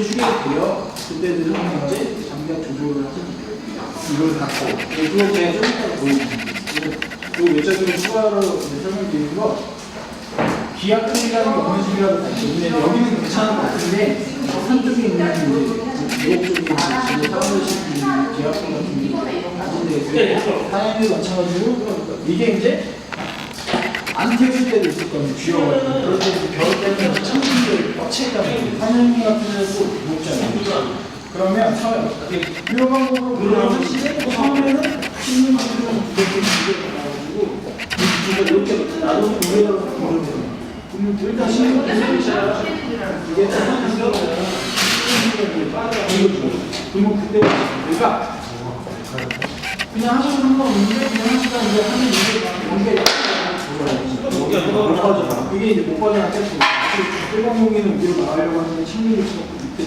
출력이 돼요. 그때들은 이제 장작 조절을 하고 이걸 갖고 그걸 제가 좀 이따가 보여드릴게요. 그 외적으로 추가로 설명드리는 거 기압등이라는 게 어느 식이라도 있는데 여기는 괜찮은 것 같은데 한쪽에 있는 이제 유혹 쪽에 이제 사람들 시키는 기압등 같은 게 낮은 데에서 사양도 마찬가지로 이게 이제 안 태울 때도 있을 겁니다. 쥐어가지고 그럴 때 겨울 때는 참기를 꽉채다 보니 사냥이 같은 데도 무겁잖아요. 그러면 이런 방법으로 물을 하시되 처음에는 씹는 분들은 이렇게 나와가지고 이렇게 놔둬서 물에다가 물을 내요. 그러면 일단 씹는 분들이 이게 참기가 그러면 그때 우리가 그냥 하셔도 상관없는데 그냥 하시다 이제 하는 이게 못 빠져나. 그게 이제 못 빠져나 계속 일반공기는 위로 나가려고 하는데 침묵을 치고 밑에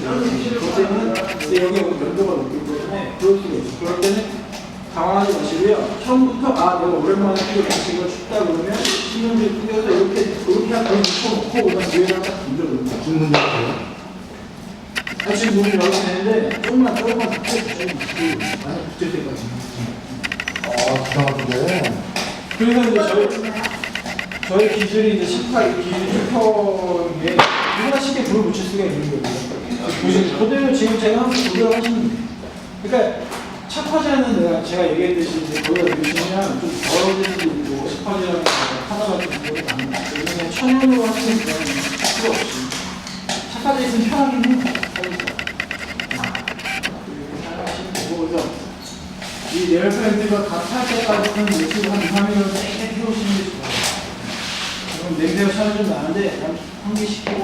들어가요. 그때는 여기 면도가 높기 때문에 그럴 수가 있어요. 그럴 때는 당황하지 마시고요. 처음부터 내가 오랜만에 피고 날씨가 춥다 그러면 신경질 풀려서 이렇게 하고 놓고 그다음 위에다가 딱 던져놓는 무슨 문제 같아요? 지금 문이 열어도 되는데 조금만 붙여주시면 많이 붙을 때까지. 기상한데. 그래서 이제 저희 기술이 이제 18 기술 슈퍼에 누구나 쉽게 불을 붙일 수가 있는 거예요. 보시죠. 그대로 지금 제가 항상 조절을 하시면 돼요. 그러니까 착화제는 제가 얘기했듯이 이제 거기다 넣으시면 좀 더러워질 수도 있고 착화제라는 하나 같은 경우는 안 나요. 왜냐면 천연으로 하시는 경우는 필요 없이 착화제 있으면 편하긴 해요. 그래서 이 네일페인트가 다 탈 때까지는 매출 한 2, 3일을 세게 태우시는 게 좋아요. 그럼 냄새가 차이 좀 나는데 환기시키고